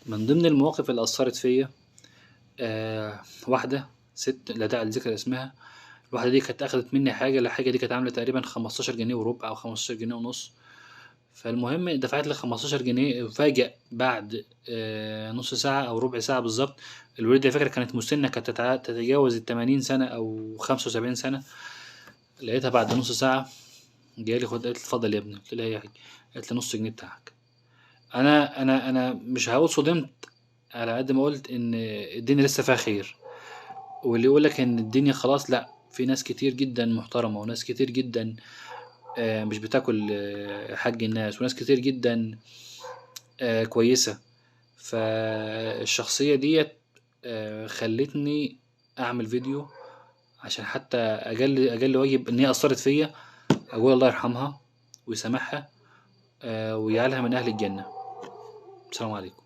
من ضمن المواقف اللي أثّرت فيّا واحدة ست لا داعي لذكر اسمها. الواحدة دي كانت أخدت منّي حاجة، الحاجة دي كانت عاملة تقريبًا 15 جنيه وربع أو 15 جنيه ونُص. فالمهم دفعت لي 15 جنيه، أُفاجأ بعد نُص ساعة أو ربع ساعة بالضبط. الوليدة على فكرة كانت مُسنّة، كانت تتجاوز ال80 سنة أو 75 سنة. لقيتها بعد نُص ساعة جاية لي قالت لي: "اتفضل يا ابني." قُلت لها: "إيه يا حاجّة؟" قالت لي: "نُص جنيه بتاعك." أنا مش هاقول صُدمت على قد ما قُلت إن الدنيا لسه فيها خير. واللي يقول لك إن الدنيا خلاص، لأ، في ناس كتير جدًا محترمة، وناس كتير جدًا مش بتاكل حَق الناس، وناس كتير جدًا كويسة. فالشخصية ديّة خلّتني أعمل فيديو عشان حتى أقل واجب إن هي أثّرت فيّا، أقول الله يرحمها ويسامحها ويجعلها من أهل الجنة. السلام عليكم.